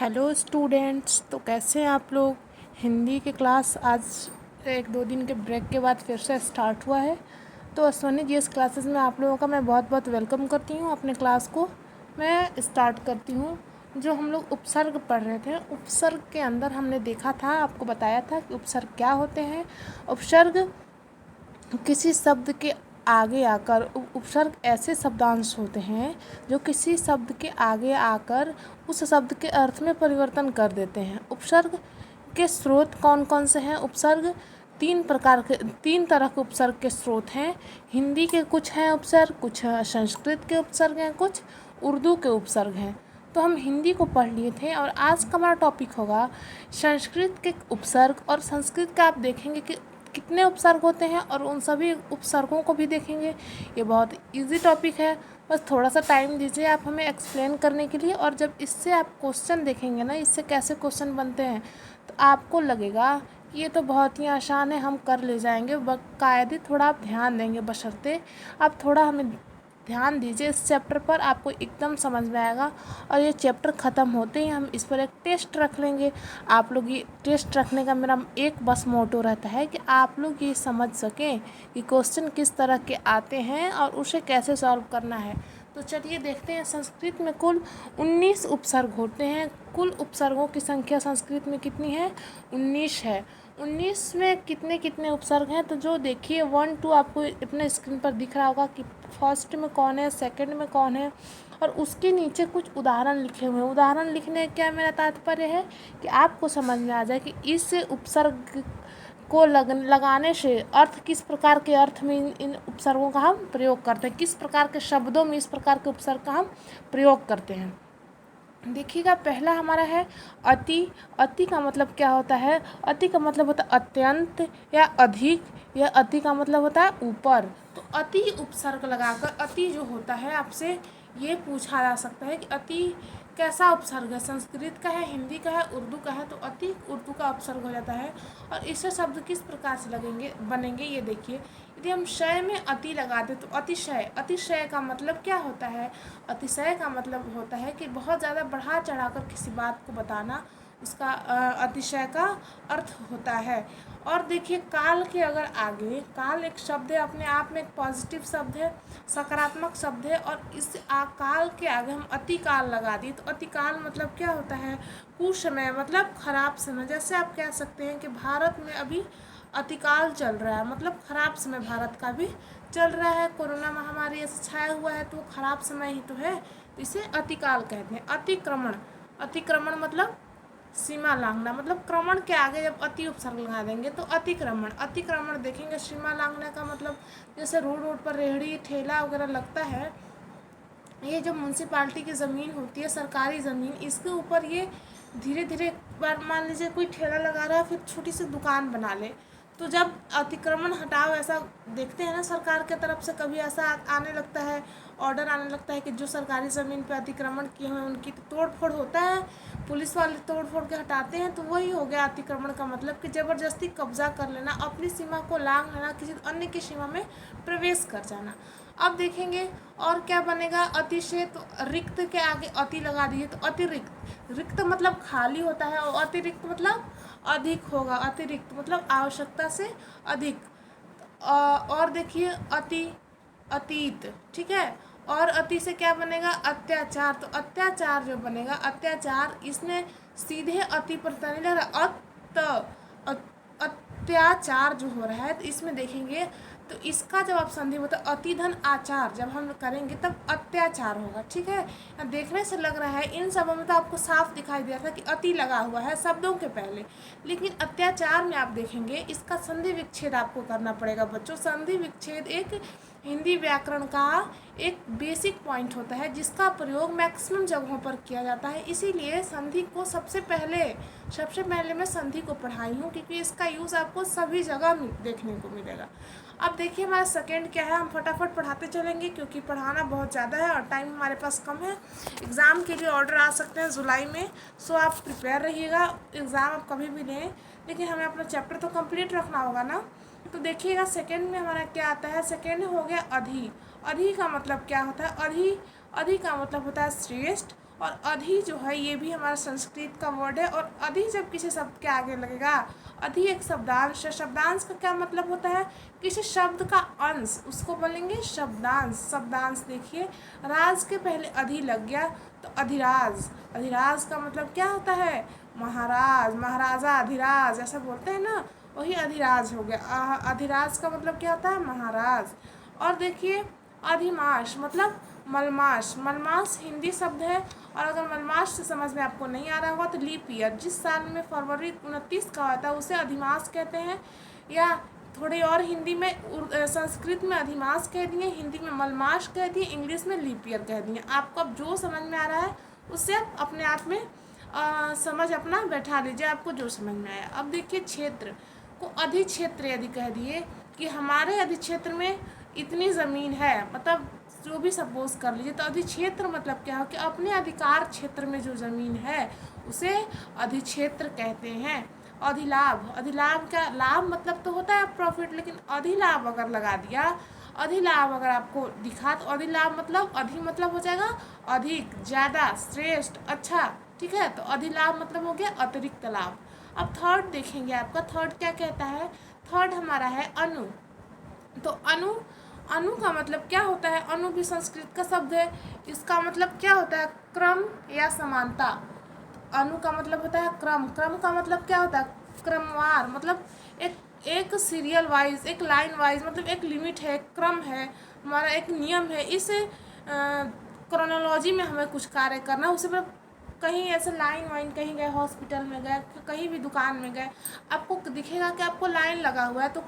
Hello students, तो कैसे हैं आप लोग। हिंदी की क्लास आज 1-2 दिन के ब्रेक के बाद फिर से स्टार्ट हुआ है। तो अश्वनी जी, इस क्लासेस में आप लोगों का मैं बहुत बहुत वेलकम करती हूँ। अपने क्लास को मैं स्टार्ट करती हूँ। जो हम लोग उपसर्ग पढ़ रहे थे, उपसर्ग के अंदर हमने देखा था, आपको बताया था कि उपसर्ग क्या होते हैं। उपसर्ग किसी शब्द के आगे आकर, उपसर्ग ऐसे शब्दांश होते हैं जो किसी शब्द के आगे आकर उस शब्द के अर्थ में परिवर्तन कर देते हैं। उपसर्ग के स्रोत कौन कौन से हैं। उपसर्ग तीन तरह के उपसर्ग के स्रोत हैं। हिंदी के कुछ हैं उपसर्ग, कुछ संस्कृत के उपसर्ग हैं, कुछ उर्दू के उपसर्ग हैं। तो हम हिंदी को पढ़ लिए थे और आज का हमारा टॉपिक होगा संस्कृत के उपसर्ग। और संस्कृत का आप देखेंगे कि कितने उपसर्ग होते हैं और उन सभी उपसर्गों को भी देखेंगे। ये बहुत इजी टॉपिक है, बस थोड़ा सा टाइम दीजिए आप हमें एक्सप्लेन करने के लिए। और जब इससे आप क्वेश्चन देखेंगे ना, इससे कैसे क्वेश्चन बनते हैं, तो आपको लगेगा कि ये तो बहुत ही आसान है, हम कर ले जाएंगे। बाकायदे थोड़ा आप ध्यान देंगे, बशर्ते आप थोड़ा हमें ध्यान दीजिए इस चैप्टर पर, आपको एकदम समझ में आएगा। और ये चैप्टर ख़त्म होते ही हम इस पर एक टेस्ट रख लेंगे। आप लोग ये टेस्ट रखने का मेरा एक बस मोटो रहता है कि आप लोग ये समझ सकें कि क्वेश्चन किस तरह के आते हैं और उसे कैसे सॉल्व करना है। तो चलिए देखते हैं। संस्कृत में कुल 19 उपसर्ग होते हैं। कुल उपसर्गों की संख्या संस्कृत में कितनी है? 19 है। 19 में कितने कितने उपसर्ग हैं, तो जो देखिए 1 2 आपको अपने स्क्रीन पर दिख रहा होगा कि फर्स्ट में कौन है, सेकंड में कौन है, और उसके नीचे कुछ उदाहरण लिखे हुए हैं। उदाहरण लिखने का क्या मेरा तात्पर्य है कि आपको समझ में आ जाए कि इस उपसर्ग को लगाने से अर्थ किस प्रकार के अर्थ में इन उपसर्गों का हम प्रयोग करते हैं, किस प्रकार के शब्दों में इस प्रकार के उपसर्ग का हम प्रयोग करते हैं। देखिएगा, पहला हमारा है अति। अति का मतलब क्या होता है? अति का मतलब होता है अत्यंत या अधिक, या अति का मतलब होता है ऊपर। तो अति उपसर्ग लगाकर अति जो होता है, आपसे ये पूछा जा सकता है कि अति कैसा उपसर्ग है। संस्कृत का है, हिंदी का है, उर्दू का है। तो अति उर्दू का उपसर्ग हो जाता है। और इससे शब्द किस प्रकार से बनेंगे, ये देखिए। यदि हम शय में अति लगा दें तो अतिशय। अतिशय का मतलब क्या होता है? अतिशय का मतलब होता है कि बहुत ज़्यादा बढ़ा चढ़ाकर किसी बात को बताना, उसका अतिशय का अर्थ होता है। और देखिए, काल के अगर आगे, काल एक शब्द है, अपने आप में एक पॉजिटिव शब्द है, सकारात्मक शब्द है। और इस काल के आगे हम अतिकाल लगा दिए तो अतिकाल मतलब क्या होता है? कुसमय, मतलब खराब समय। जैसे आप कह सकते हैं कि भारत में अभी अतिकाल चल रहा है, मतलब खराब समय भारत का भी चल रहा है। कोरोना महामारी ऐसे छाया हुआ है तो वो खराब समय ही तो है, तो इसे अतिकाल कहते हैं। अतिक्रमण, अतिक्रमण मतलब सीमा लांघना, मतलब क्रमण के आगे जब अति उपसर्ग लगा देंगे तो अतिक्रमण। अतिक्रमण देखेंगे, सीमा लांघने का मतलब जैसे रोड पर रेहड़ी ठेला वगैरह लगता है, ये जो म्यूनसिपाल्टी की ज़मीन होती है, सरकारी ज़मीन, इसके ऊपर ये धीरे धीरे, मान लीजिए कोई ठेला लगा रहा है, फिर छोटी सी दुकान बना ले, तो जब अतिक्रमण हटाओ ऐसा देखते हैं ना सरकार के तरफ से, कभी ऐसा आने लगता है, ऑर्डर आने लगता है कि जो सरकारी ज़मीन पे अतिक्रमण किए हुए हैं उनकी तोड़ फोड़ होता है, पुलिस वाले तोड़ फोड़ के हटाते हैं। तो वही हो गया अतिक्रमण का मतलब कि ज़बरदस्ती कब्जा कर लेना, अपनी सीमा को लांघ लेना, किसी अन्य की सीमा में प्रवेश कर जाना। अब देखेंगे और क्या बनेगा? अतिशय, तो रिक्त के आगे अति लगा दिए तो अतिरिक्त। रिक्त मतलब खाली होता है और अतिरिक्त मतलब अधिक होगा। अतिरिक्त मतलब आवश्यकता से अधिक। और देखिए अति, अतीत, ठीक है। और अति से क्या बनेगा? अत्याचार। तो अत्याचार जो बनेगा, अत्याचार, इसमें सीधे अति पर नहीं लग रहा, अत्याचार जो हो रहा है, तो इसमें देखेंगे तो इसका जब आप संधि होता है अति धन आचार, जब हम करेंगे तब अत्याचार होगा, ठीक है। देखने से लग रहा है इन शब्दों में तो आपको साफ दिखाई दे रहा था कि अति लगा हुआ है शब्दों के पहले, लेकिन अत्याचार में आप देखेंगे इसका संधि विच्छेद आपको करना पड़ेगा बच्चों। संधि विच्छेद एक हिंदी व्याकरण का एक बेसिक पॉइंट होता है जिसका प्रयोग मैक्सिमम जगहों पर किया जाता है। इसीलिए संधि को सबसे पहले मैं संधि को पढ़ाई हूँ, क्योंकि इसका यूज़ आपको सभी जगह देखने को मिलेगा। अब देखिए हमारा सेकंड क्या है, हम फटाफट पढ़ाते चलेंगे क्योंकि पढ़ाना बहुत ज़्यादा है और टाइम हमारे पास कम है। एग्ज़ाम के लिए ऑर्डर आ सकते हैं जुलाई में, सो आप प्रिपेयर रहिएगा। एग्ज़ाम आप कभी भी लें, लेकिन हमें अपना चैप्टर तो कंप्लीट रखना होगा ना। तो देखिएगा सेकंड में हमारा क्या आता है। सेकंड हो गया अधि। अधि का मतलब क्या होता है? अधि का मतलब होता है श्रेष्ठ। और अधि जो है ये भी हमारा संस्कृत का वर्ड है। और अधि जब किसी शब्द के आगे लगेगा, अधि एक शब्दांश है। शब्दांश का क्या मतलब होता है? किसी शब्द का अंश, उसको बोलेंगे शब्दांश। शब्दांश देखिए, राज के पहले अधि लग गया तो अधिराज। अधिराज का मतलब क्या होता है? महाराज, महाराजा, अधिराज ऐसा बोलते हैं ना, वही अधिराज हो गया। अधिराज का मतलब क्या होता है? महाराज। और देखिए अधिमास मतलब मलमास। मलमास हिंदी शब्द है। और अगर मलमास से समझ में आपको नहीं आ रहा होगा तो लीप ईयर, जिस साल में फरवरी 29 का होता है उसे अधिमास कहते हैं। या थोड़ी और हिंदी में संस्कृत में अधिमास कह दिए, हिंदी में मलमास कह दिए, इंग्लिश में लीप ईयर कह दिए। आपको अब जो समझ में आ रहा है उससे आप अपने आप में समझ अपना बैठा लीजिए, आपको जो समझ में आया। अब देखिए क्षेत्र को अधिक्षेत्र यदि कह दिए कि हमारे अधिक्षेत्र में इतनी ज़मीन है, मतलब जो भी सपोज कर लीजिए, तो अधिक्षेत्र मतलब क्या हो कि अपने अधिकार क्षेत्र में जो ज़मीन है उसे अधिक्षेत्र कहते हैं। अधिलाभ, अधिलाभ क्या? लाभ मतलब तो होता है प्रॉफिट, लेकिन अधिलाभ अगर लगा दिया, अधिलाभ अगर आपको दिखा तो अधिलाभ मतलब अधि मतलब हो जाएगा अधिक, ज़्यादा, श्रेष्ठ, अच्छा, ठीक है। तो अधिलाभ मतलब हो गया अतिरिक्त लाभ। अब थर्ड देखेंगे, आपका थर्ड क्या कहता है? थर्ड हमारा है अनु। तो अनु, अनु का मतलब क्या होता है? अनु भी संस्कृत का शब्द है। इसका मतलब क्या होता है? क्रम या समानता। अनु का मतलब होता है क्रम। क्रम का मतलब क्या होता है? क्रमवार, मतलब एक सीरियल वाइज, एक लाइन वाइज, मतलब एक लिमिट है, एक क्रम है, हमारा एक नियम है। इस क्रोनोलॉजी में हमें कुछ कार्य करना, उसे पर कहीं ऐसे लाइन वाइन, कहीं गए हॉस्पिटल में गए, कहीं भी दुकान में गए, आपको दिखेगा कि आपको लाइन लगा हुआ है, तो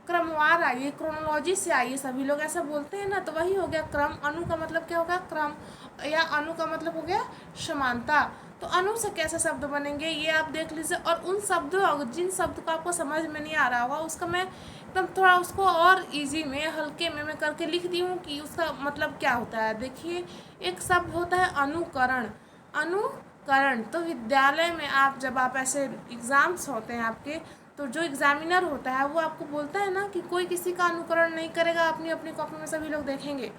क्रमवार आइए, क्रोनोलॉजी से आइए, सभी लोग ऐसा बोलते हैं ना, तो वही हो गया क्रम। अनु का मतलब क्या होगा? क्रम। या अनु का मतलब हो गया समानता। तो अनु से कैसे शब्द बनेंगे ये आप देख लीजिए। और उन शब्दों, जिन शब्द को आपको समझ में नहीं आ रहा होगा, उसका मैं एकदम थोड़ा उसको और इजी में, हल्के में मैं करके लिख दी हूँ कि उसका मतलब क्या होता है। देखिए, एक शब्द होता है अनुकरण। अनुकरण तो विद्यालय में आप जब आप ऐसे एग्ज़ाम्स होते हैं आपके, तो जो एग्जामिनर होता है वो आपको बोलता है ना कि कोई किसी का अनुकरण नहीं करेगा, अपनी अपनी कॉपी में सभी लोग देखेंगे।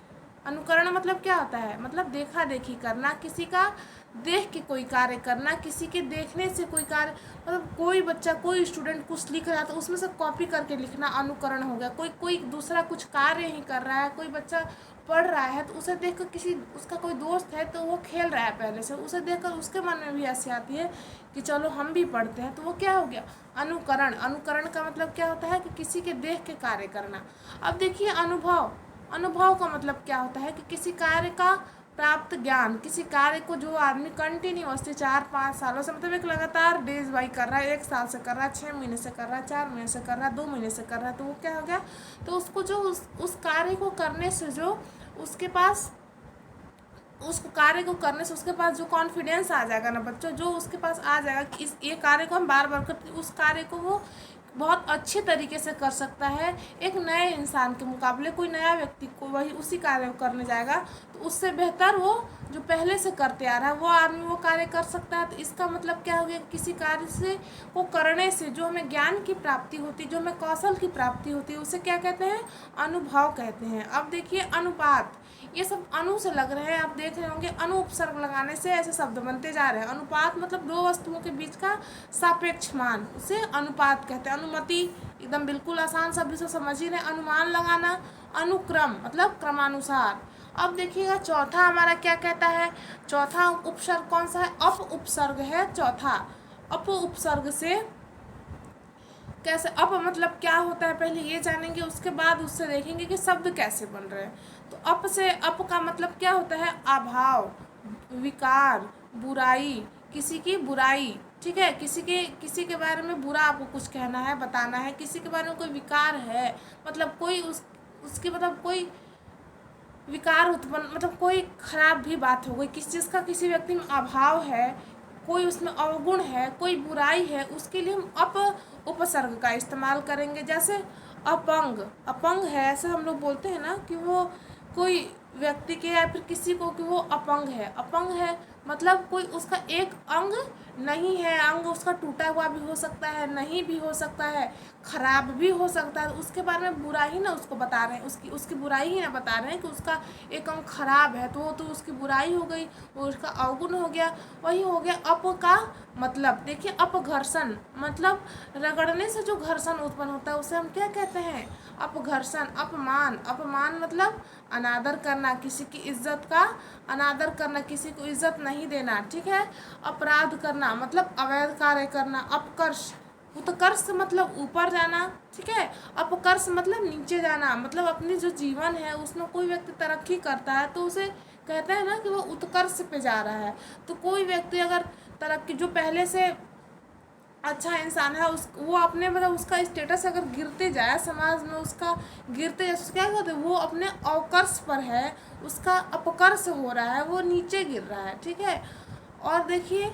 अनुकरण मतलब क्या होता है? मतलब देखा देखी करना, किसी का देख के कोई कार्य करना, किसी के देखने से कोई कार्य, मतलब कोई बच्चा, कोई स्टूडेंट कुछ लिख रहा है तो उसमें से कॉपी करके लिखना अनुकरण हो गया। कोई दूसरा कुछ कार्य ही कर रहा है, कोई बच्चा पढ़ रहा है तो उसे देखकर, किसी उसका कोई दोस्त है तो वो खेल रहा है पहले से, उसे देखकर उसके मन में भी ऐसी आती है कि चलो हम भी पढ़ते हैं, तो वो क्या हो गया? अनुकरण। अनुकरण का मतलब क्या होता है? कि किसी के देख के कार्य करना। अब देखिए अनुभव। अनुभव का मतलब क्या होता है? कि किसी कार्य का प्राप्त ज्ञान, किसी कार्य को जो आदमी कंटिन्यूअसली 4-5 सालों से, मतलब एक लगातार डेज बाई कर रहा है, 1 साल से कर रहा है, 6 महीने से कर रहा है, 4 महीने से कर रहा है, 2 महीने से कर रहा है, तो वो क्या हो गया? तो उसको जो उस कार्य को करने से जो उसके पास, उस कार्य को करने से उसके पास जो कॉन्फिडेंस आ जाएगा ना बच्चों, जो उसके पास आ जाएगा कि इस ये कार्य को हम बार बार करते, उस कार्य को वो बहुत अच्छे तरीके से कर सकता है। एक नए इंसान के मुकाबले कोई नया व्यक्ति को वही उसी कार्य को करने जाएगा तो उससे बेहतर वो जो पहले से करते आ रहा है वो आदमी वो कार्य कर सकता है। तो इसका मतलब क्या हो गया? किसी कार्य से को करने से जो हमें ज्ञान की प्राप्ति होती है, जो हमें कौशल की प्राप्ति होती है, उसे क्या कहते हैं? अनुभव कहते हैं। अब देखिए अनुपात, ये सब अनु से लग रहे हैं, आप देख रहे होंगे अनु उपसर्ग लगाने से ऐसे शब्द बनते जा रहे हैं। अनुपात मतलब दो वस्तुओं के बीच का सापेक्ष मान, उसे अनुपात कहते हैं। अनुमति एकदम बिल्कुल आसान शब्द से समझ ही रहे। अनुमान लगाना, अनुक्रम मतलब क्रमानुसार। अब देखिएगा चौथा हमारा क्या कहता है? चौथा उपसर्ग कौन सा है? अप उपसर्ग है चौथा। अप उपसर्ग से कैसे, अप मतलब क्या होता है पहले ये जानेंगे, उसके बाद उससे देखेंगे कि शब्द कैसे बन रहे हैं। तो अप से, अप का मतलब क्या होता है? अभाव, विकार, बुराई, किसी की बुराई, ठीक है, किसी के बारे में बुरा आपको कुछ कहना है, बताना है, किसी के बारे में कोई विकार है, मतलब कोई उसकी मतलब कोई विकार उत्पन्न, मतलब कोई खराब भी बात हो गई, किस चीज़ का किसी व्यक्ति में अभाव है, कोई उसमें अवगुण है, कोई बुराई है, उसके लिए हम अप उपसर्ग का इस्तेमाल करेंगे। जैसे अपंग, अपंग है, ऐसे हम लोग बोलते हैं ना कि वो कोई व्यक्ति के या फिर किसी को कि वो अपंग है, अपंग है, मतलब कोई उसका एक अंग नहीं है, अंग उसका टूटा हुआ भी हो सकता है, नहीं भी हो सकता है, खराब भी हो सकता है, उसके बारे में बुरा ही ना उसको बता रहे हैं, उसकी उसकी बुराई ही ना बता रहे हैं कि उसका एक अंग खराब है, तो वो तो उसकी बुराई हो गई, वो उसका अवगुण हो गया। वही हो गया अप का मतलब, देखिए अपघर्षण मतलब रगड़ने से जो घर्षण उत्पन्न होता है उसे हम क्या कहते हैं, अपघर्षण। अपमान, अपमान मतलब अनादर करना, किसी की इज्जत का अनादर करना, किसी को इज्जत नहीं देना, ठीक है। अपराध करना मतलब अवैध कार्य करना। अपकर्ष, उत्कर्ष मतलब ऊपर जाना, ठीक है। अपकर्ष मतलब नीचे जाना, मतलब अपनी जो जीवन है उसमें कोई व्यक्ति तरक्की करता है तो उसे कहते हैं ना कि वो उत्कर्ष पे जा रहा है। तो कोई व्यक्ति अगर तरक्की, जो पहले से अच्छा इंसान है, उस वो अपने मतलब उसका स्टेटस अगर गिरते जाए समाज में, उसका गिरते जाए तो क्या कहते हैं, वो अपने अवकर्ष पर है, उसका अपकर्ष हो रहा है, वो नीचे गिर रहा है, ठीक है। और देखिए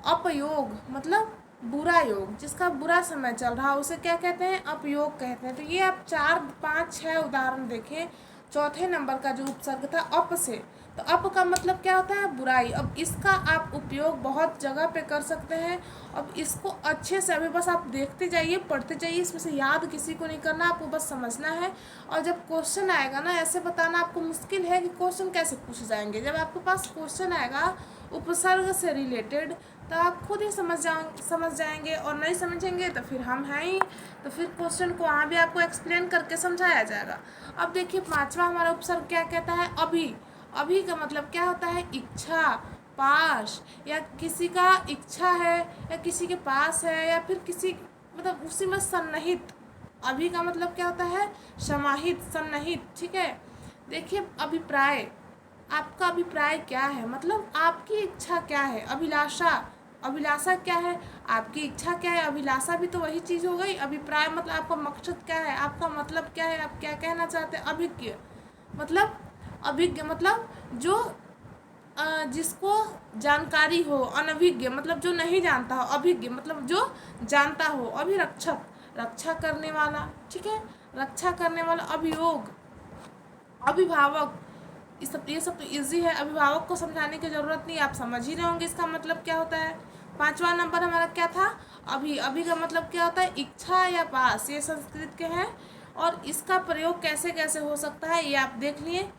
अपयोग मतलब बुरा योग, जिसका बुरा समय चल रहा है उसे क्या कहते हैं, अपयोग कहते हैं। तो ये आप 4 5 6 उदाहरण देखें। चौथे नंबर का जो उपसर्ग था अप से, तो अप का मतलब क्या होता है, बुराई। अब इसका आप उपयोग बहुत जगह पे कर सकते हैं। अब इसको अच्छे से अभी बस आप देखते जाइए, पढ़ते जाइए, इसमें से याद किसी को नहीं करना, आपको बस समझना है। और जब क्वेश्चन आएगा ना, ऐसे बताना आपको मुश्किल है कि क्वेश्चन कैसे पूछे जाएंगे। जब आपके पास क्वेश्चन आएगा उपसर्ग से रिलेटेड तो आप खुद ही समझ जाएंगे, और नहीं समझेंगे तो फिर हम हैं ही, तो फिर क्वेश्चन को वहाँ भी आपको एक्सप्लेन करके समझाया जाएगा। अब देखिए 5वां हमारा उपसर्ग क्या कहता है, अभी। अभी का मतलब क्या होता है, इच्छा, पास, या किसी का इच्छा है या किसी के पास है या फिर किसी मतलब उसी में सन्निहित। अभी का मतलब क्या होता है, समाहित, सन्निहित, ठीक है। देखिए अभिप्राय, आपका अभिप्राय क्या है, मतलब आपकी इच्छा क्या है। अभिलाषा, अभिलाषा क्या है, आपकी इच्छा क्या है। अभिलाषा भी तो वही चीज़ हो गई। अभिप्राय मतलब आपका मकसद क्या है, आपका मतलब क्या है, आप क्या कहना चाहते हैं। अभिज्ञ मतलब, अभिज्ञ मतलब जो जिसको जानकारी हो। अनभिज्ञ मतलब जो नहीं जानता हो। अभिज्ञ मतलब जो जानता हो। अभिरक्षक, रक्षा करने वाला, ठीक है, रक्षा करने वाला। अभियोग, अभिभावक, ये सब तो इजी है, अभिभावक को समझाने की ज़रूरत नहीं, आप समझ ही रहे होंगे इसका मतलब क्या होता है। 5वां नंबर हमारा क्या था, अभी। अभी का मतलब क्या होता है, इच्छा या पास, ये संस्कृत के हैं। और इसका प्रयोग कैसे कैसे हो सकता है ये आप देख लिए।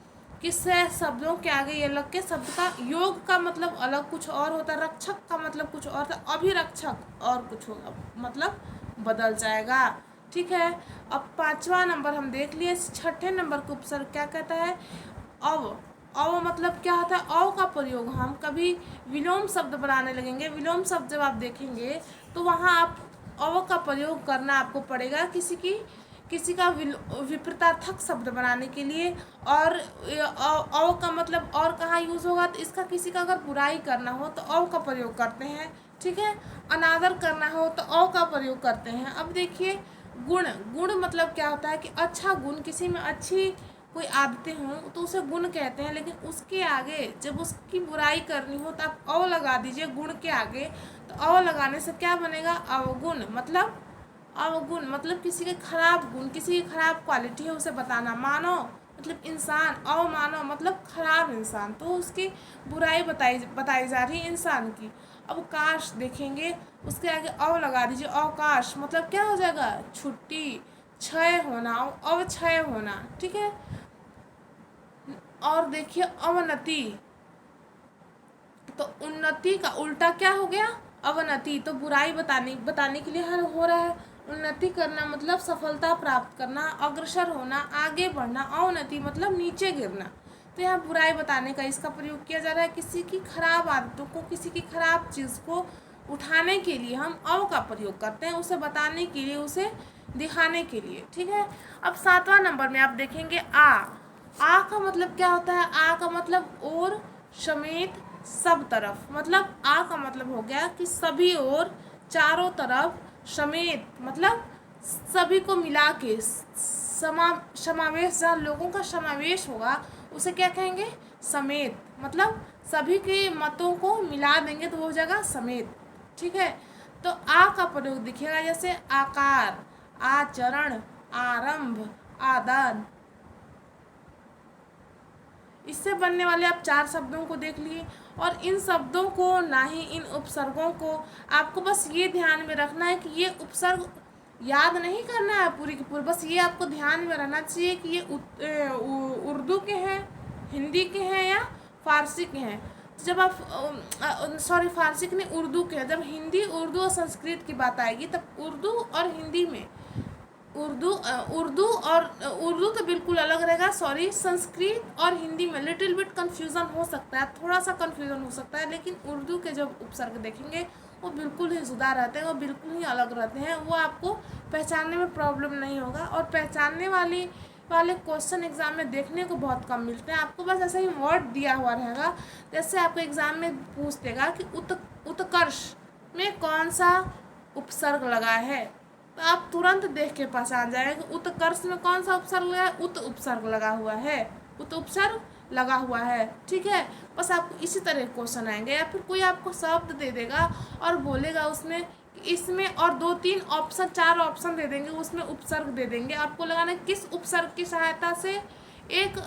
किससे शब्दों के आगे ये लग के शब्द का योग का मतलब अलग कुछ और होता है, रक्षक का मतलब कुछ और था, अभिरक्षक और कुछ होगा, मतलब बदल जाएगा, ठीक है। अब 5वां नंबर हम देख लिए। 6ठे नंबर का उपसर्ग क्या कहता है, अव। अव मतलब क्या होता है, अव का प्रयोग हम कभी विलोम शब्द बनाने लगेंगे। विलोम शब्द जब आप देखेंगे तो वहाँ आप अव का प्रयोग करना आपको पड़ेगा किसी का विपरीतार्थक शब्द बनाने के लिए। और अव का मतलब और कहाँ यूज़ होगा, तो इसका किसी का अगर बुराई करना हो तो अव का प्रयोग करते हैं, ठीक है। अनादर करना हो तो अव का प्रयोग करते हैं। अब देखिए गुण, गुण मतलब क्या होता है कि अच्छा गुण, किसी में अच्छी कोई आदतें हों तो उसे गुण कहते हैं। लेकिन उसके आगे जब उसकी बुराई करनी हो तो आप अव लगा दीजिए गुण के आगे, तो अव लगाने से क्या बनेगा, अवगुण। मतलब अवगुण मतलब किसी के खराब गुण, किसी की खराब क्वालिटी है उसे बताना। मानव मतलब इंसान, अवमानव मतलब खराब इंसान, तो उसकी बुराई बताई जा रही है इंसान की। अवकाश देखेंगे, उसके आगे अव लगा दीजिए, अवकाश मतलब क्या हो जाएगा, छुट्टी। क्षय होना, अवक्षय होना, ठीक है। और देखिए अवनति, तो उन्नति का उल्टा क्या हो गया, अवनति। तो बुराई बताने के लिए हर हो रहा है। उन्नति करना मतलब सफलता प्राप्त करना, अग्रसर होना, आगे बढ़ना। अवनति मतलब नीचे गिरना। तो यहाँ बुराई बताने का इसका प्रयोग किया जा रहा है। किसी की खराब आदतों को, किसी की खराब चीज़ को उठाने के लिए हम अव का प्रयोग करते हैं, उसे बताने के लिए, उसे दिखाने के लिए, ठीक है। अब 7वां नंबर में आप देखेंगे आ का मतलब क्या होता है, आ का मतलब और, समेत, सब तरफ। मतलब आ का मतलब हो गया कि सभी ओर, चारों तरफ, समेत मतलब सभी को मिला के, समावेश, जहाँ लोगों का समावेश होगा उसे क्या कहेंगे, समेत। मतलब सभी के मतों को मिला देंगे तो वो हो जाएगा समेत, ठीक है। तो आ का प्रयोग दिखेगा जैसे आकार, आचरण, आरंभ, आदान। इससे बनने वाले आप 4 शब्दों को देख लिए। और इन शब्दों को ना ही इन उपसर्गों को। आपको बस ये ध्यान में रखना है कि ये उपसर्ग याद नहीं करना है पूरी की पूरी, बस ये आपको ध्यान में रहना चाहिए कि ये उर्दू के हैं, हिंदी के हैं या फारसी के हैं। जब आप सॉरी फारसी के नहीं, उर्दू के हैं। जब हिंदी, उर्दू और संस्कृत की बात आएगी तब उर्दू और हिंदी में उर्दू तो बिल्कुल अलग रहेगा। सॉरी, संस्कृत और हिंदी में लिटिल बिट कन्फ्यूज़न हो सकता है, थोड़ा सा कन्फ्यूज़न हो सकता है, लेकिन उर्दू के जब उपसर्ग देखेंगे वो बिल्कुल ही जुदा रहते हैं, वो बिल्कुल ही अलग रहते हैं, वो आपको पहचानने में प्रॉब्लम नहीं होगा। और पहचानने वाले क्वेश्चन एग्ज़ाम में देखने को बहुत कम मिलते हैं। आपको बस ऐसा ही वर्ड दिया हुआ रहेगा, जैसे आपको एग्ज़ाम में पूछ देगा कि उत्कर्ष में कौन सा उपसर्ग लगा है, तो आप तुरंत देख के पहचान जाएंगे कि उत्कर्ष में कौन सा उपसर्ग लगा है, उत उपसर्ग लगा हुआ है, उत उपसर्ग लगा हुआ है। ठीक है, बस आपको इसी तरह क्वेश्चन आएंगे। या फिर कोई आपको शब्द दे देगा और बोलेगा उसमें इसमें, और 2-3 ऑप्शन, 4 ऑप्शन दे देंगे, उसमें उपसर्ग दे देंगे, आपको लगाना किस उपसर्ग की सहायता से एक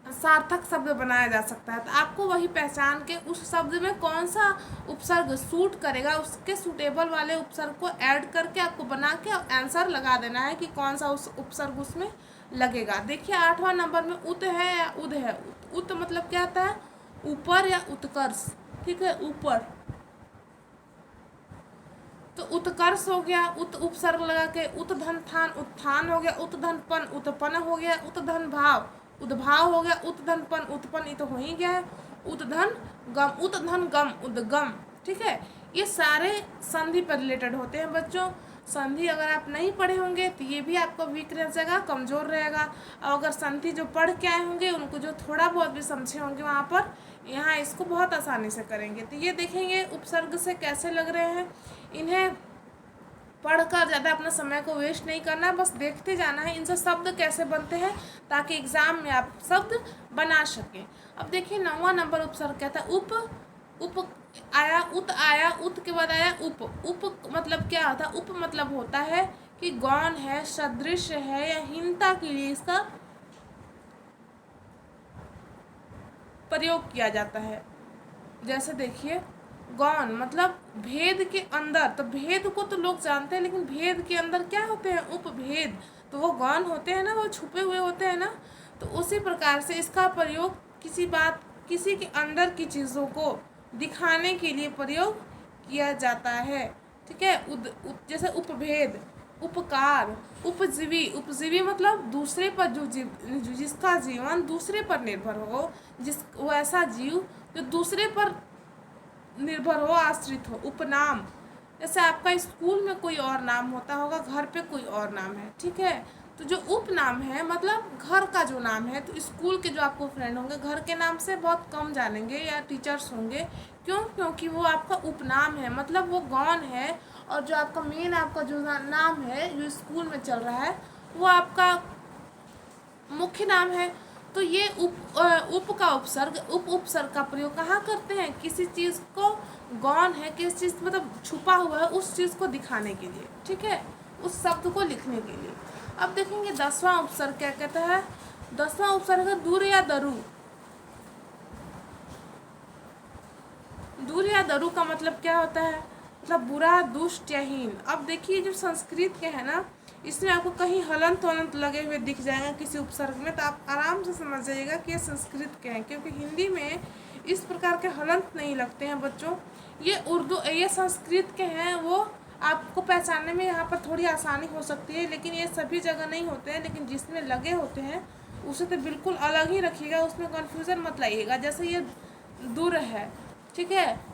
सार्थक शब्द बनाया जा सकता है। तो आपको वही पहचान के उस शब्द में कौन सा उपसर्ग सूट करेगा, उसके सूटेबल वाले उपसर्ग को ऐड करके आपको बना के आंसर लगा देना है कि कौन सा उस उपसर्ग उसमें लगेगा। देखिए 8वां नंबर में उत है या उद है। उत मतलब क्या आता है, ऊपर या उत्कर्ष। ठीक है, ऊपर, तो उत्कर्ष हो गया, उत उपसर्ग लगा के। उत धन थान, उत्थान हो गया। उत धन पन, उत्पन्न हो गया। उत धन भाव, उद्भाव हो गया। उत धन पन, उत्पन्न, ये तो हो ही गया है। उत धन गम, उत धन गम, उद्गम। ठीक है, ये सारे संधि पर रिलेटेड होते हैं बच्चों। संधि अगर आप नहीं पढ़े होंगे तो ये भी आपका वीक रह जाएगा, कमज़ोर रहेगा। और अगर संधि जो पढ़ के आए होंगे, उनको जो थोड़ा बहुत भी समझे होंगे वहाँ पर, यहाँ इसको बहुत आसानी से करेंगे। तो ये देखेंगे उपसर्ग से कैसे लग रहे हैं। इन्हें पढ़कर ज़्यादा अपना समय को वेस्ट नहीं करना है, बस देखते जाना है इनसे शब्द कैसे बनते हैं, ताकि एग्ज़ाम में आप शब्द बना सकें। अब देखिए 9वां नंबर उपसर्ग कहता है उप। उप आया, उत आया, उत के बाद आया उप। उप मतलब क्या होता है, उप मतलब होता है कि गौण है, सदृश है, या हीनता के लिए इसका प्रयोग किया जाता है। जैसे देखिए गौण मतलब भेद के अंदर, तो भेद को तो लोग जानते हैं, लेकिन भेद के अंदर क्या होते हैं, उपभेद, तो वो गौण होते हैं ना, वो छुपे हुए होते हैं ना। तो उसी प्रकार से इसका प्रयोग किसी बात, किसी के अंदर की चीज़ों को दिखाने के लिए प्रयोग किया जाता है। ठीक है, जैसे उपभेद, उपकार, उपजीवी। उपजीवी मतलब दूसरे पर जिसका जीवन दूसरे पर निर्भर हो, वो ऐसा जीव जो दूसरे पर निर्भर हो, आश्रित हो। उपनाम, जैसे आपका स्कूल में कोई और नाम होता होगा, घर पे कोई और नाम है। ठीक है, तो जो उपनाम है मतलब घर का जो नाम है, तो स्कूल के जो आपको फ्रेंड होंगे घर के नाम से बहुत कम जानेंगे, या टीचर्स होंगे। क्यों? क्योंकि वो आपका उपनाम है, मतलब वो गौण है। और जो आपका मेन आपका जो नाम है जो स्कूल में चल रहा है, वो आपका मुख्य नाम है। तो ये उप का उपसर्ग, उपसर्ग का प्रयोग कहाँ करते हैं, किसी चीज़ को गौण है, किसी चीज़ मतलब छुपा हुआ है, उस चीज़ को दिखाने के लिए। ठीक है, उस शब्द को लिखने के लिए। अब देखेंगे 10वां उपसर्ग क्या कहता है। 10वां उपसर्ग है दूर या दरू। दूर या दरू का मतलब क्या होता है, मतलब बुरा, दुष्ट या हीन। अब देखिए जो संस्कृत के हैं ना, इसमें आपको कहीं हलंत वलंत लगे हुए दिख जाएगा किसी उपसर्ग में, तो आप आराम से समझ जाइएगा कि ये संस्कृत के हैं, क्योंकि हिंदी में इस प्रकार के हलंत नहीं लगते हैं बच्चों। ये संस्कृत के हैं, वो आपको पहचानने में यहाँ पर थोड़ी आसानी हो सकती है, लेकिन ये सभी जगह नहीं होते हैं। लेकिन जिसमें लगे होते हैं उसे तो बिल्कुल अलग ही रखिएगा, उसमें कन्फ्यूज़न मत लाइएगा। जैसे ये दूर है, ठीक है,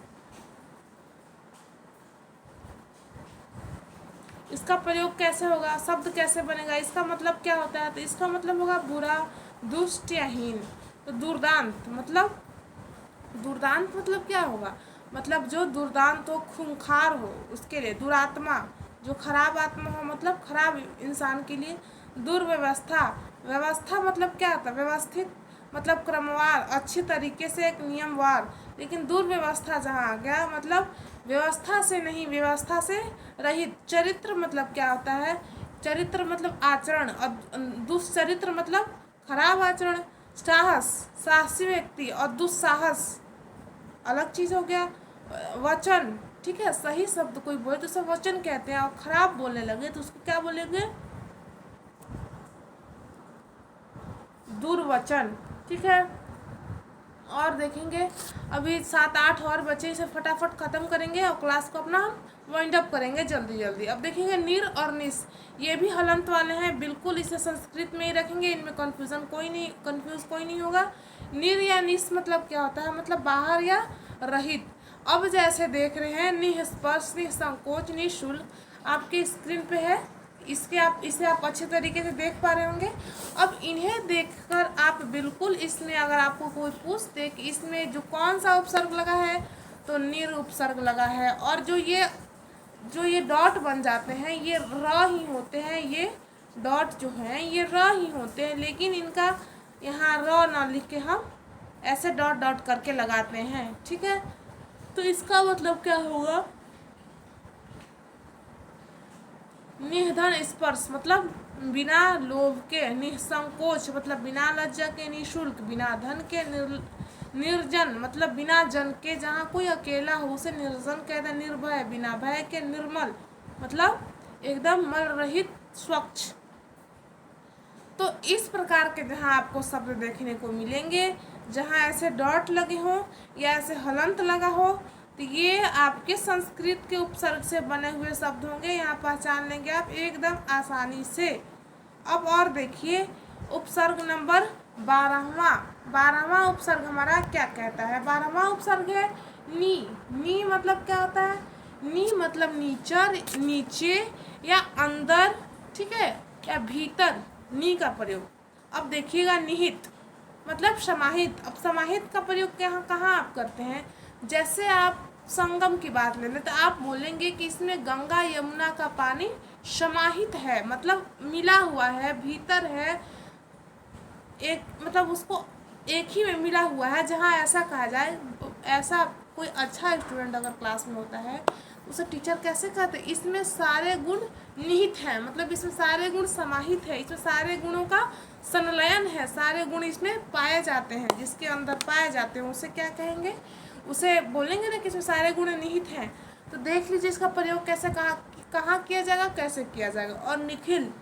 इसका प्रयोग कैसे होगा, शब्द कैसे बनेगा, इसका मतलब क्या होता है, तो इसका मतलब होगा बुरा, दुष्ट या हीन। तो दुर्दांत मतलब क्या होगा, मतलब जो दुर्दांत हो, खूंखार हो, उसके लिए। दुरात्मा, जो खराब आत्मा हो, मतलब खराब इंसान के लिए। दुर्व्यवस्था, व्यवस्था मतलब क्या होता है, व्यवस्थित मतलब क्रमवार, अच्छी तरीके से, एक नियमवार। लेकिन दुर्व्यवस्था जहाँ आ गया मतलब व्यवस्था से नहीं, व्यवस्था से रहित। चरित्र मतलब क्या होता है, चरित्र मतलब आचरण, और दुष्चरित्र मतलब खराब आचरण। साहस, साहसी व्यक्ति, और दुस्साहस अलग चीज़ हो गया। वचन, ठीक है, सही शब्द कोई बोले तो उसे वचन कहते हैं, और खराब बोलने लगे तो उसको क्या बोलेंगे? दुर्वचन, ठीक है। और देखेंगे अभी 7-8 और बचे, इसे फटाफट ख़त्म करेंगे और क्लास को अपना वाइंड अप करेंगे जल्दी जल्दी। अब देखेंगे निर और निस, ये भी हलंत वाले हैं, बिल्कुल इसे संस्कृत में ही रखेंगे, इनमें कंफ्यूज कोई नहीं होगा। निर या निस मतलब क्या होता है? मतलब बाहर या रहित। अब जैसे देख रहे हैं निःस्पर्श, निःसंकोच, निःशुल्क, आपके स्क्रीन पे है, इसे आप अच्छे तरीके से देख पा रहे होंगे। अब इन्हें देखकर आप बिल्कुल इसमें अगर आपको कोई पूछ दे कि इसमें जो कौन सा उपसर्ग लगा है, तो निर उपसर्ग लगा है। और जो ये डॉट बन जाते हैं ये र ही होते हैं, ये डॉट जो हैं ये र ही होते हैं, लेकिन इनका यहाँ र ना लिख के हम ऐसे डॉट डॉट करके लगाते हैं, ठीक है। तो इसका मतलब क्या होगा? निधन स्पर्श मतलब बिना लोभ के, निसंकोच मतलब बिना लज्जा के, निःशुल्क बिना धन के, निर्जन मतलब बिना जन के, जहाँ कोई अकेला हो उसे निर्जन कहते हैं। निर्भय बिना भय के, निर्मल मतलब एकदम मल रहित, स्वच्छ। तो इस प्रकार के जहाँ आपको शब्द देखने को मिलेंगे, जहाँ ऐसे डॉट लगे हों या ऐसे हलंत लगा हो, तो ये आपके संस्कृत के उपसर्ग से बने हुए शब्द होंगे। यहाँ पहचान लेंगे आप एकदम आसानी से। अब और देखिए उपसर्ग नंबर 12वां उपसर्ग हमारा क्या कहता है? 12वां उपसर्ग है नी। नी मतलब क्या होता है? नी मतलब नीचे या अंदर, ठीक है, या भीतर, नी का प्रयोग। अब देखिएगा निहित मतलब समाहित। अब समाहित का प्रयोग कहाँ आप करते हैं? जैसे आप संगम की बात ले लें तो आप बोलेंगे कि इसमें गंगा यमुना का पानी समाहित है, मतलब मिला हुआ है, भीतर है, एक मतलब उसको एक ही में मिला हुआ है। जहाँ ऐसा कहा जाए, ऐसा कोई अच्छा स्टूडेंट अगर क्लास में होता है उसे टीचर कैसे कहते हैं? इसमें सारे गुण निहित हैं, मतलब इसमें सारे गुण समाहित है, इसमें सारे गुणों का संलयन है, सारे गुण इसमें पाए जाते हैं, जिसके अंदर पाए जाते हैं उसे क्या कहेंगे? उसे बोलेंगे ना कि इसमें सारे गुण निहित हैं। तो देख लीजिए इसका प्रयोग कैसे कहाँ किया जाएगा, कैसे किया जाएगा। और निखिल,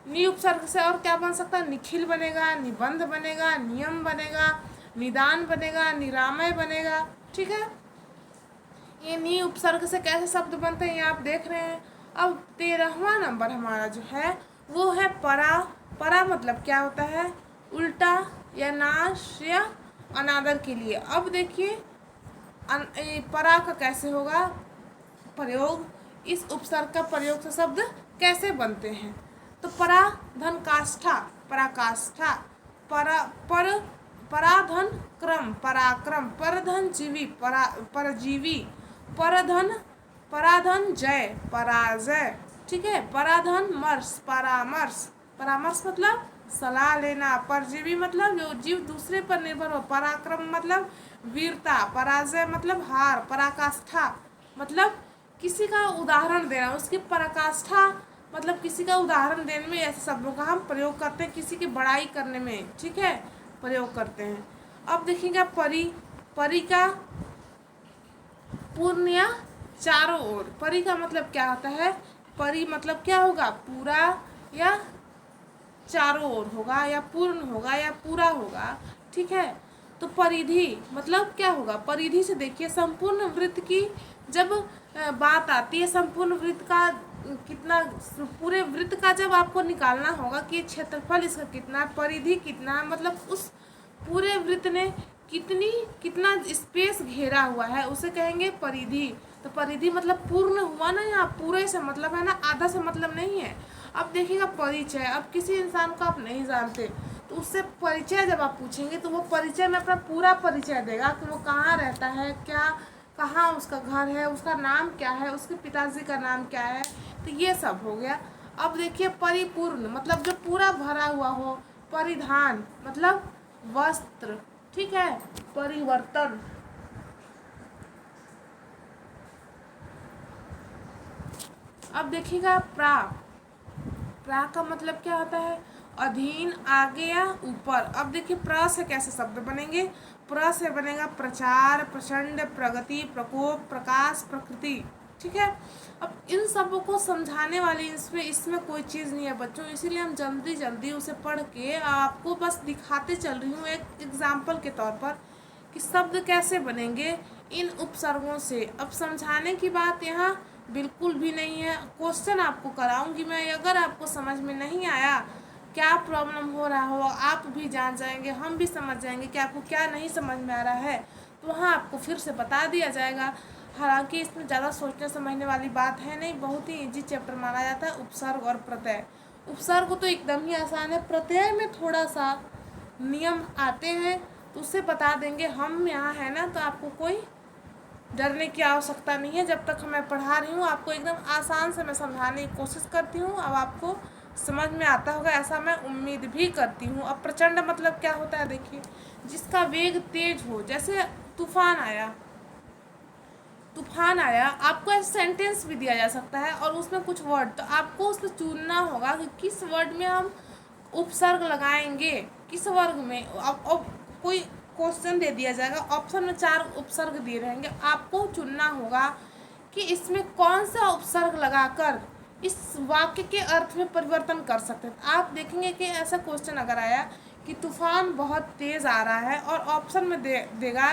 नी उपसर्ग से और क्या बन सकता है? निखिल बनेगा, निबंध बनेगा, नियम बनेगा, निदान बनेगा, निरामय बनेगा, ठीक है। ये नी उपसर्ग से कैसे शब्द बनते हैं ये आप देख रहे हैं। अब 13वां नंबर हमारा जो है वो है परा। परा मतलब क्या होता है? उल्टा या नाश या अनादर के लिए। अब देखिए परा का कैसे होगा प्रयोग, इस उपसर्ग का प्रयोग से शब्द कैसे बनते हैं? तो परा धन काष्ठा, पराकाष्ठा, पराधन क्रम, पराक्रम, परधन जीवी, परजीवी, पराधन जय, पराजय, ठीक है। पराधन मर्श, परामर्श, परामर्श मतलब सलाह लेना, परजीवी मतलब जो जीव दूसरे पर निर्भर हो, पराक्रम मतलब वीरता, पराजय मतलब हार, पराकाष्ठा मतलब किसी का उदाहरण देना, उसकी पराकाष्ठा मतलब किसी का उदाहरण देने में ऐसे शब्दों का हम प्रयोग करते हैं, किसी की बड़ाई करने में, ठीक है, प्रयोग करते हैं। अब देखिएगा परी का पूर्ण या चारों ओर। परी का मतलब क्या होता है? परी मतलब क्या होगा? पूरा या चारों ओर होगा, या पूर्ण होगा, या पूरा होगा, ठीक है। तो परिधि मतलब क्या होगा? परिधि से देखिए संपूर्ण वृत्त की जब बात आती है, संपूर्ण वृत्त का कितना, पूरे वृत्त का जब आपको निकालना होगा कि क्षेत्रफल इसका कितना, परिधि कितना, मतलब उस पूरे वृत्त ने कितना स्पेस घेरा हुआ है उसे कहेंगे परिधि। तो परिधि मतलब पूर्ण हुआ ना, यहाँ पूरे से मतलब है ना, आधा से मतलब नहीं है। अब देखिएगा परिचय, अब किसी इंसान को आप नहीं जानते तो उससे परिचय जब आप पूछेंगे तो वो परिचय में अपना पूरा परिचय देगा कि वो कहाँ रहता है, क्या कहाँ उसका घर है, उसका नाम क्या है, उसके पिताजी का नाम क्या है, तो ये सब हो गया। अब देखिए परिपूर्ण मतलब जो पूरा भरा हुआ हो, परिधान मतलब वस्त्र, ठीक है, परिवर्तन। अब देखिएगा प्रा का मतलब क्या होता है? अधीन, आगे या ऊपर। अब देखिए प्र से कैसे शब्द बनेंगे। प्र से बनेगा प्रचार, प्रचंड, प्रगति, प्रकोप, प्रकाश, प्रकृति। ठीक है। अब इन सबों को समझाने वाली इसमें कोई चीज़ नहीं है बच्चों, इसीलिए हम जल्दी जल्दी उसे पढ़ के आपको बस दिखाते चल रही हूँ एक एग्जाम्पल के तौर पर कि शब्द कैसे बनेंगे इन उपसर्गों से। अब समझाने की बात यहाँ बिल्कुल भी नहीं है। क्वेश्चन आपको कराऊंगी मैं, अगर आपको समझ में नहीं आया, क्या प्रॉब्लम हो रहा हो, आप भी जान जाएंगे, हम भी समझ जाएंगे कि आपको क्या नहीं समझ में आ रहा है, तो वहाँ आपको फिर से बता दिया जाएगा। हालांकि इसमें ज़्यादा सोचने समझने वाली बात है नहीं, बहुत ही इजी चैप्टर माना जाता है उपसर्ग और प्रत्यय। उपसर्ग तो एकदम ही आसान है, प्रत्यय में थोड़ा सा नियम आते हैं तो उससे बता देंगे हम यहाँ है ना, तो आपको कोई डरने की आवश्यकता नहीं है। जब तक मैं पढ़ा रही हूँ आपको एकदम आसान से मैं समझाने की कोशिश करती हूँ, अब आपको समझ में आता होगा ऐसा मैं उम्मीद भी करती हूँ। अब प्रचंड मतलब क्या होता है, देखिए जिसका वेग तेज हो, जैसे तूफान आया, तूफान आया, आपको ऐसा सेंटेंस भी दिया जा सकता है और उसमें कुछ वर्ड, तो आपको उसमें चुनना होगा कि किस वर्ड में हम उपसर्ग लगाएंगे, किस वर्ग में। अब कोई क्वेश्चन दे दिया जाएगा, ऑप्शन में 4 उपसर्ग दिए रहेंगे, आपको चुनना होगा कि इसमें कौन सा उपसर्ग लगाकर इस वाक्य के अर्थ में परिवर्तन कर सकते हैं। आप देखेंगे कि ऐसा क्वेश्चन अगर आया कि तूफान बहुत तेज़ आ रहा है और ऑप्शन में देगा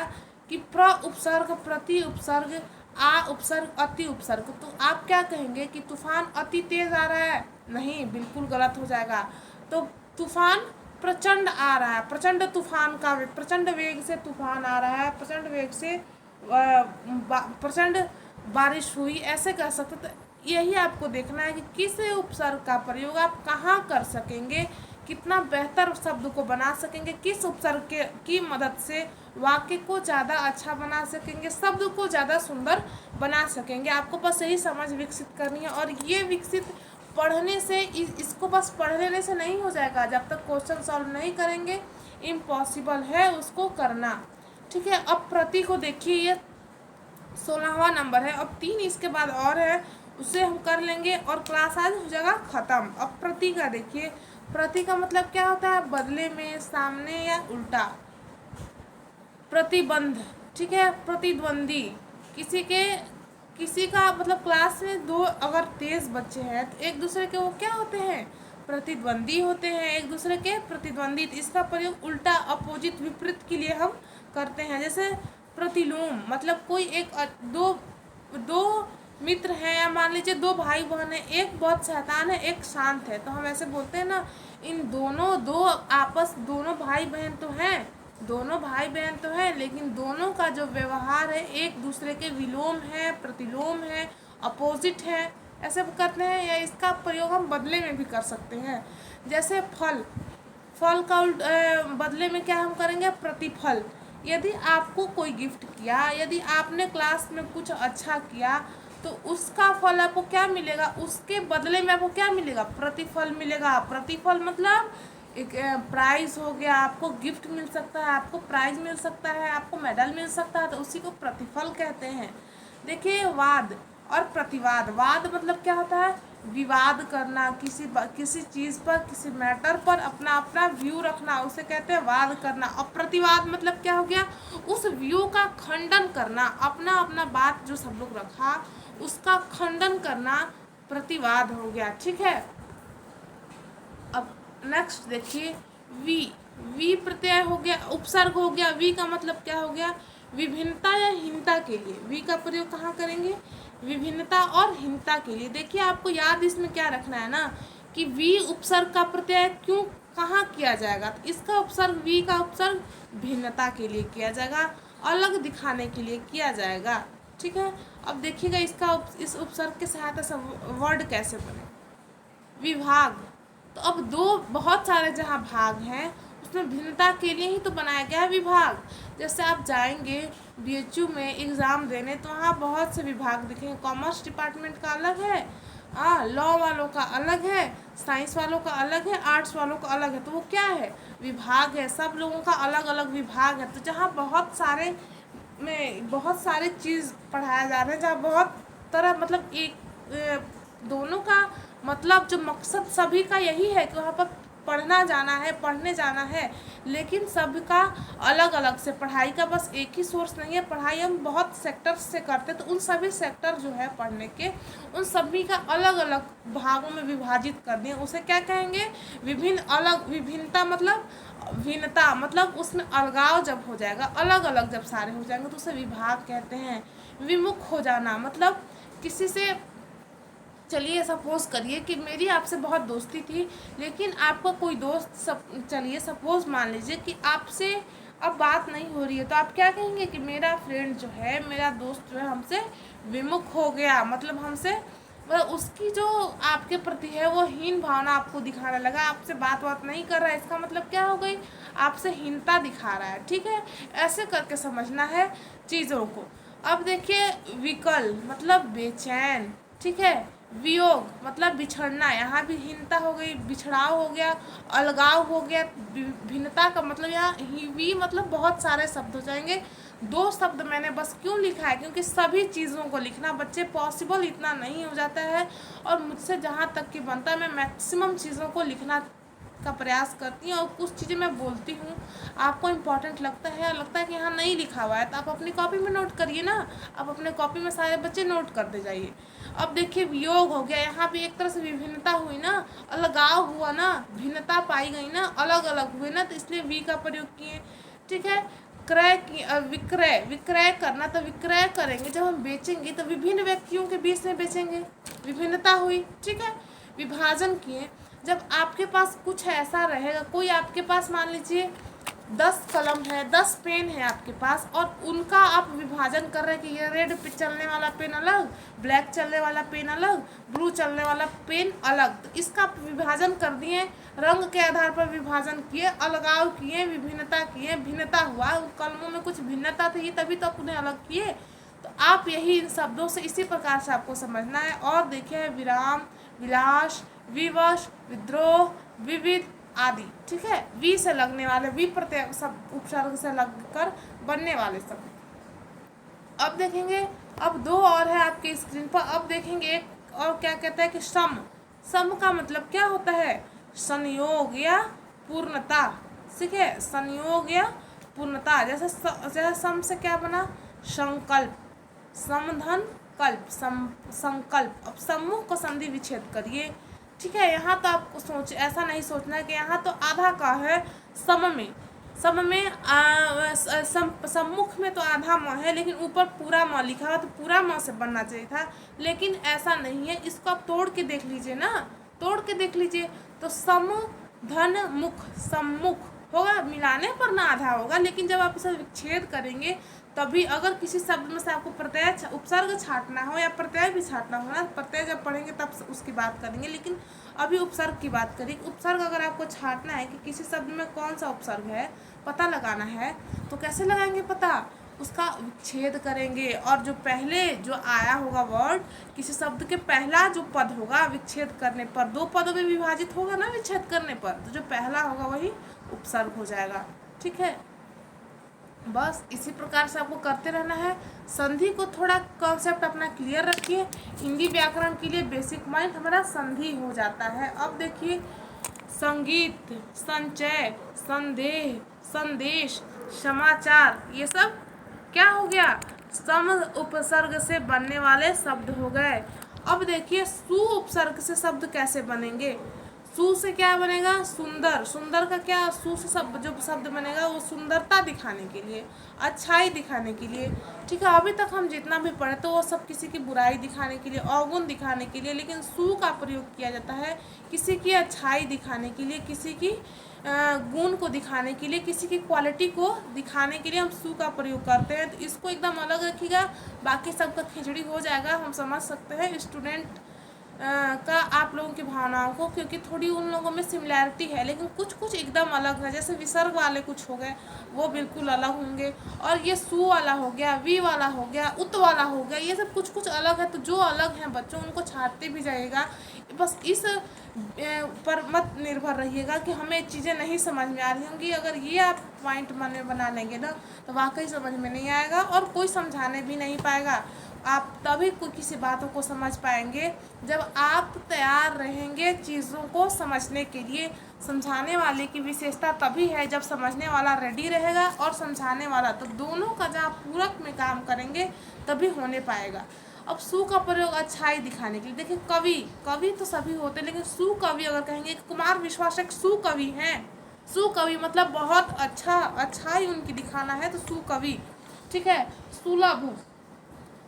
कि प्र उपसर्ग, प्रति उपसर्ग, आ उपसर्ग, अति उपसर्ग, तो आप क्या कहेंगे कि तूफान अति तेज आ रहा है? नहीं, बिल्कुल गलत हो जाएगा। तो तूफान प्रचंड आ रहा है, प्रचंड तूफान का प्रचंड वेग से तूफान आ रहा है, प्रचंड वेग से प्रचंड बारिश हुई, ऐसे कह सकते। तो यही आपको देखना है कि किस उपसर्ग का प्रयोग आप कहाँ कर सकेंगे, कितना बेहतर शब्द को बना सकेंगे, किस उपसर्ग की मदद से वाक्य को ज़्यादा अच्छा बना सकेंगे, शब्द को ज़्यादा सुंदर बना सकेंगे। आपको बस यही समझ विकसित करनी है और ये विकसित पढ़ने से, इसको बस पढ़ लेने से नहीं हो जाएगा। जब तक क्वेश्चन सॉल्व नहीं करेंगे इम्पॉसिबल है उसको करना। ठीक है। अब प्रति को देखिए, ये 16वां नंबर है। अब 3 इसके बाद और है, उसे हम कर लेंगे और क्लास आज हो जाएगा ख़त्म। अब प्रति का देखिए, प्रति का मतलब क्या होता है, बदले में, सामने या उल्टा। प्रतिबंध, ठीक है, प्रतिद्वंदी, किसी का मतलब क्लास में 2 अगर तेज बच्चे हैं तो एक दूसरे के वो क्या होते हैं, प्रतिद्वंदी होते हैं, एक दूसरे के प्रतिद्वंदी। इसका प्रयोग उल्टा, अपोजिट, विपरीत के लिए हम करते हैं। जैसे प्रतिलोम, मतलब कोई दो मित्र हैं, या मान लीजिए 2 भाई बहन हैं, एक बहुत शैतान है एक शांत है, तो हम ऐसे बोलते हैं ना, इन दोनों भाई बहन तो हैं, दोनों भाई बहन तो हैं, लेकिन दोनों का जो व्यवहार है एक दूसरे के विलोम है, प्रतिलोम है, अपोजिट है, ऐसे करते हैं। या इसका प्रयोग हम बदले में भी कर सकते हैं। जैसे फल का बदले में क्या हम करेंगे, प्रतिफल। यदि आपको कोई गिफ्ट किया, यदि आपने क्लास में कुछ अच्छा किया, तो उसका फल आपको क्या मिलेगा, उसके बदले में आपको क्या मिलेगा, प्रतिफल मिलेगा। प्रतिफल मतलब एक प्राइज़ हो गया, आपको गिफ्ट मिल सकता है, आपको प्राइज़ मिल सकता है, आपको मेडल मिल सकता है, तो उसी को प्रतिफल कहते हैं। देखिए वाद और प्रतिवाद, वाद मतलब क्या होता है, विवाद करना, किसी चीज़ पर, किसी मैटर पर अपना व्यू रखना, उसे कहते हैं वाद करना। और प्रतिवाद मतलब क्या हो गया, उस व्यू का खंडन करना, अपना बात जो सब लोग रखा उसका खंडन करना प्रतिवाद हो गया। ठीक है। अब नेक्स्ट देखिए, वी प्रत्यय हो गया, उपसर्ग हो गया। वी का मतलब क्या हो गया, विभिन्नता या हीनता के लिए। वी का प्रयोग कहाँ करेंगे, विभिन्नता और हीनता के लिए। देखिए आपको याद इसमें क्या रखना है ना, कि वी उपसर्ग का प्रत्यय क्यों कहाँ किया जाएगा, तो इसका उपसर्ग, वी का उपसर्ग भिन्नता के लिए किया जाएगा, अलग दिखाने के लिए किया जाएगा। ठीक है। अब देखिएगा इस उपसर्ग के सहायता से वर्ड कैसे बने। विभाग, तो अब बहुत सारे जहाँ भाग हैं उसमें भिन्नता के लिए ही तो बनाया गया है विभाग। जैसे आप जाएंगे BHU में एग्ज़ाम देने, तो वहाँ बहुत से विभाग दिखेंगे। कॉमर्स डिपार्टमेंट का अलग है, लॉ वालों का अलग है, साइंस वालों का अलग है, आर्ट्स वालों का अलग है। तो वो क्या है, विभाग है, सब लोगों का अलग अलग विभाग है। तो जहाँ बहुत सारे चीज़ पढ़ाया जा रहा है, जहाँ बहुत तरह, मतलब दोनों का मतलब जो मकसद सभी का यही है कि वहाँ पर पढ़ना जाना है, पढ़ने जाना है, लेकिन सबका अलग अलग से पढ़ाई का बस एक ही सोर्स नहीं है। पढ़ाई हम बहुत सेक्टर्स से करते हैं, तो उन सभी सेक्टर जो है पढ़ने के, उन सभी का अलग अलग भागों में विभाजित कर दिए। उसे क्या कहेंगे? विभिन्न अलग, विभिन्नता मतलब भिन्नता, मतलब उसमें अलगाव जब हो जाएगा, अलग अलग जब सारे हो जाएंगे तो उसे विभाग कहते हैं। विमुख हो जाना मतलब किसी से, चलिए सपोज करिए कि मेरी आपसे बहुत दोस्ती थी, लेकिन आपका कोई दोस्त चलिए सपोज मान लीजिए कि आपसे अब बात नहीं हो रही है, तो आप क्या कहेंगे कि मेरा फ्रेंड जो है, मेरा दोस्त जो है हमसे विमुख हो गया, मतलब हमसे उसकी जो आपके प्रति है वो हीन भावना आपको दिखाने लगा, आपसे बात नहीं कर रहा है। इसका मतलब क्या हो गई? आपसे हीनता दिखा रहा है। ठीक है, ऐसे करके समझना है चीज़ों को। अब देखिए, विकल मतलब बेचैन। ठीक है, वियोग मतलब बिछड़ना, यहाँ भी हीनता हो गई, बिछड़ाव हो गया, अलगाव हो गया। भिन्नता का मतलब यहाँ वी मतलब बहुत सारे शब्द हो जाएंगे। 2 शब्द मैंने बस क्यों लिखा है, क्योंकि सभी चीज़ों को लिखना बच्चे पॉसिबल इतना नहीं हो जाता है, और मुझसे जहाँ तक कि बनता है मैं मैक्सिमम चीज़ों को लिखना का प्रयास करती हूँ। और कुछ चीज़ें मैं बोलती हूँ, आपको इम्पोर्टेंट लगता है और लगता है कि यहाँ नहीं लिखा हुआ है, तो आप अपनी कॉपी में नोट करिए ना। आप अपने कॉपी में सारे बच्चे नोट करते जाइए। अब देखिए, वियोग हो गया, यहाँ भी एक तरह से विभिन्नता हुई ना, अलगाव हुआ ना, भिन्नता पाई गई ना, अलग अलग हुए ना, तो इसलिए वी का प्रयोग किए। ठीक है, क्रय की विक्रय, विक्रय करना, तो विक्रय करेंगे जब हम बेचेंगे तो विभिन्न व्यक्तियों के बीच में बेचेंगे, विभिन्नता हुई। ठीक है, विभाजन किए, जब आपके पास कुछ ऐसा रहेगा, कोई आपके पास मान लीजिए 10 कलम है, 10 पेन है आपके पास, और उनका आप विभाजन कर रहे हैं कि ये रेड पे चलने वाला पेन अलग, ब्लैक चलने वाला पेन अलग, ब्लू चलने वाला पेन अलग, तो इसका विभाजन कर दिए, रंग के आधार पर विभाजन किए, अलगाव किए, विभिन्नता किए, भिन्नता हुआ, उन कलमों में कुछ भिन्नता थी तभी तो उन्हें अलग किए। तो आप यही इन शब्दों से इसी प्रकार से आपको समझना है। और देखिए, विराम, विलास, विवश, विद्रोह, विविध आदि। ठीक है, वी से लगने वाले, वी प्रत्यय सब उपसर्ग से लगकर बनने वाले शब्द। अब देखेंगे, अब 2 और है आपके स्क्रीन पर। अब देखेंगे एक और क्या कहता है कि सम। सम का मतलब क्या होता है? संयोग या पूर्णता। ठीक है, संयोग या पूर्णता। जैसे सम से क्या बना? संकल्प, समधन कल्प, संकल्प। अब समूह को संधि विच्छेद करिए। ठीक है, यहाँ तो आपको ऐसा नहीं सोचना है कि यहाँ तो आधा का है, सम में सम्मुख में तो आधा म है, लेकिन ऊपर पूरा म लिखा हुआ, तो पूरा म से बनना चाहिए था, लेकिन ऐसा नहीं है। इसको आप तोड़ के देख लीजिए ना, तोड़ के देख लीजिए, तो सम धन मुख, सम्मुख होगा, मिलाने पर ना आधा होगा, लेकिन जब आप इसे विच्छेद करेंगे तभी, अगर किसी शब्द में से आपको प्रत्यय उपसर्ग छाटना हो या प्रत्यय भी छाटना हो ना, प्रत्यय जब पढ़ेंगे तब उसकी बात करेंगे, लेकिन अभी उपसर्ग की बात करें। उपसर्ग अगर आपको छाटना है कि किसी शब्द में कौन सा उपसर्ग है, पता लगाना है, तो कैसे लगाएंगे पता? उसका विच्छेद करेंगे, और जो पहले जो आया होगा वर्ड, किसी शब्द के पहला जो पद होगा विच्छेद करने पर, 2 पदों में विभाजित होगा ना विच्छेद करने पर, तो जो पहला होगा वही उपसर्ग हो जाएगा। ठीक है, बस इसी प्रकार से आपको करते रहना है। संधि को थोड़ा कॉन्सेप्ट अपना क्लियर रखिए। हिंदी व्याकरण के लिए बेसिक माइंड हमारा संधि हो जाता है। अब देखिए, संगीत, संचय, संदेह, संदेश, समाचार, ये सब क्या हो गया? सम उपसर्ग से बनने वाले शब्द हो गए। अब देखिए, सु उपसर्ग से शब्द कैसे बनेंगे। सु से क्या बनेगा? सुंदर। सुंदर का क्या? सु से जो शब्द बनेगा वो सुंदरता दिखाने के लिए, अच्छाई दिखाने के लिए। ठीक है, अभी तक हम जितना भी पढ़े तो वो सब किसी की बुराई दिखाने के लिए, अवगुण दिखाने के लिए, लेकिन सु का प्रयोग किया जाता है किसी की अच्छाई दिखाने के लिए, किसी की गुण को दिखाने के लिए, किसी की क्वालिटी को दिखाने के लिए हम सु का प्रयोग करते हैं। तो इसको एकदम अलग रखिएगा, बाकी सबका खिचड़ी हो जाएगा, हम समझ सकते हैं स्टूडेंट का आप लोगों की भावनाओं को, क्योंकि थोड़ी उन लोगों में सिमिलैरिटी है, लेकिन कुछ कुछ एकदम अलग है। जैसे विसर्ग वाले कुछ हो गए वो बिल्कुल अलग होंगे, और ये सु वाला हो गया, वी वाला हो गया, उत वाला हो गया, ये सब कुछ कुछ अलग है। तो जो अलग हैं बच्चों, उनको छाटते भी जाइएगा। बस इस पर मत निर्भर रहिएगा कि हमें चीज़ें नहीं समझ में आ रही होंगी। अगर ये आप पॉइंट मन में बना लेंगे ना, तो वाकई समझ में नहीं आएगा, और कोई समझाने भी नहीं पाएगा। आप तभी कोई किसी बातों को समझ पाएंगे जब आप तैयार रहेंगे चीज़ों को समझने के लिए। समझाने वाले की विशेषता तभी है जब समझने वाला रेडी रहेगा और समझाने वाला, तो दोनों का जहाँ पूरक में काम करेंगे तभी होने पाएगा। अब सु का प्रयोग अच्छाई दिखाने के लिए, देखिए कवि तो सभी होते हैं, लेकिन सुकवि अगर कहेंगे, कुमार विश्वास एक सुकवि हैं। सुकवि मतलब बहुत अच्छाई उनकी दिखाना है, तो सुकवि। ठीक है। सुलभ,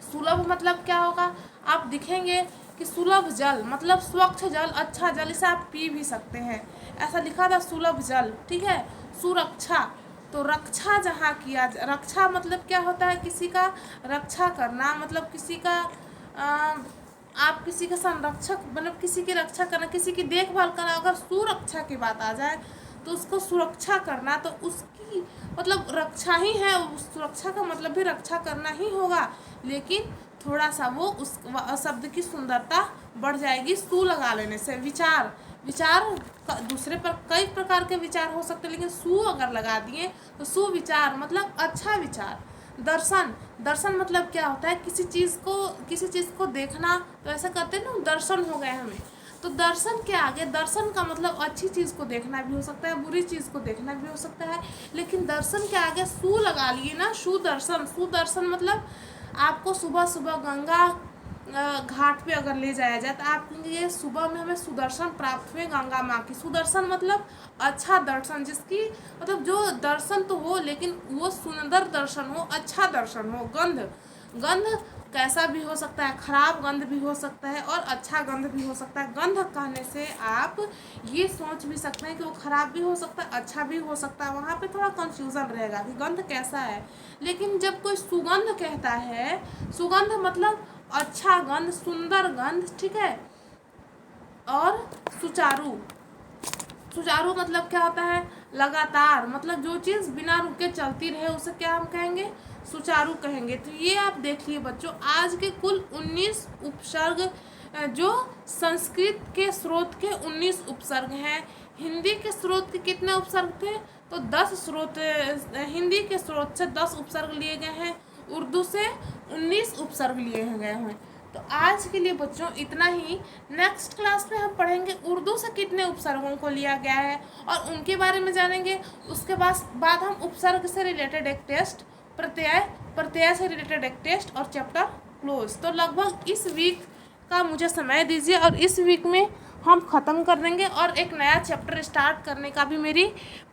सुलभ मतलब क्या होगा, आप दिखेंगे कि सुलभ जल मतलब स्वच्छ जल, अच्छा जल, इसे आप पी भी सकते हैं, ऐसा लिखा था सुलभ जल। ठीक है। सुरक्षा, तो रक्षा जहाँ किया, रक्षा मतलब क्या होता है, किसी का रक्षा करना, मतलब किसी का आप किसी का संरक्षक, मतलब किसी की रक्षा करना, किसी की देखभाल करना। अगर सुरक्षा की बात आ जाए तो उसको सुरक्षा करना, तो उसकी मतलब रक्षा ही है, सुरक्षा का मतलब भी रक्षा करना ही होगा, लेकिन थोड़ा सा वो उस शब्द की सुंदरता बढ़ जाएगी सु लगा लेने से। विचार, विचार दूसरे पर कई प्रकार के विचार हो सकते हैं, लेकिन सु अगर लगा दिए तो सुविचार मतलब अच्छा विचार। दर्शन, दर्शन मतलब क्या होता है, किसी चीज़ को देखना, तो ऐसा करते हैं ना, दर्शन हो गए हमें। तो दर्शन के आगे, दर्शन का मतलब अच्छी चीज़ को देखना भी हो सकता है, बुरी चीज़ को देखना भी हो सकता है, लेकिन दर्शन के आगे सु लगा लिए ना, सुदर्शन। सुदर्शन मतलब आपको सुबह सुबह गंगा घाट पे अगर ले जाया जाए तो आप ये सुबह में हमें सुदर्शन प्राप्त हुए गंगा माँ की। सुदर्शन मतलब अच्छा दर्शन, जिसकी मतलब जो दर्शन तो हो लेकिन वो सुंदर दर्शन हो, अच्छा दर्शन हो। गंध, गंध कैसा भी हो सकता है, खराब गंध भी हो सकता है और अच्छा गंध भी हो सकता है। गंध कहने से आप ये सोच भी सकते हैं कि वो खराब भी हो सकता है, अच्छा भी हो सकता है, वहाँ पे थोड़ा कंफ्यूजन रहेगा कि गंध कैसा है। लेकिन जब कोई सुगंध कहता है, सुगंध मतलब अच्छा गंध, सुंदर गंध। ठीक है। और सुचारू, सुचारू मतलब क्या होता है, लगातार, मतलब जो चीज़ बिना रुके चलती रहे उसे क्या हम कहेंगे, सुचारू कहेंगे। तो ये आप देखिए बच्चों, आज के कुल 19 उपसर्ग, जो संस्कृत के स्रोत के 19 उपसर्ग हैं। हिंदी के स्रोत के कितने उपसर्ग थे, तो 10 स्रोत, हिंदी के स्रोत से 10 उपसर्ग लिए गए हैं, उर्दू से 19 उपसर्ग लिए गए हैं। तो आज के लिए बच्चों इतना ही। नेक्स्ट क्लास में हम पढ़ेंगे उर्दू से कितने उपसर्गों को लिया गया है और उनके बारे में जानेंगे। उसके बाद हम उपसर्ग से रिलेटेड एक टेस्ट, प्रत्यय से रिलेटेड एक टेस्ट और चैप्टर क्लोज। तो लगभग इस वीक का मुझे समय दीजिए और इस वीक में हम ख़त्म कर देंगे और एक नया चैप्टर स्टार्ट करने का भी मेरी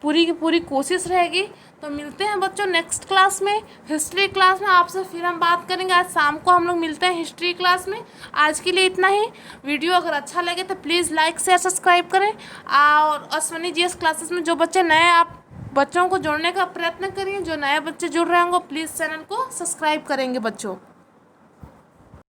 पूरी की पूरी कोशिश रहेगी। तो मिलते हैं बच्चों नेक्स्ट क्लास में, हिस्ट्री क्लास में आपसे फिर हम बात करेंगे। आज शाम को हम लोग मिलते हैं हिस्ट्री क्लास में। आज के लिए इतना ही। वीडियो अगर अच्छा लगे तो प्लीज़ लाइक शेयर सब्सक्राइब करें। और अश्वनी जीएस क्लासेस में जो बच्चे नए, आप बच्चों को जोड़ने का प्रयत्न करिए। जो नए बच्चे जुड़ रहे होंगे प्लीज़ चैनल को सब्सक्राइब करेंगे बच्चों।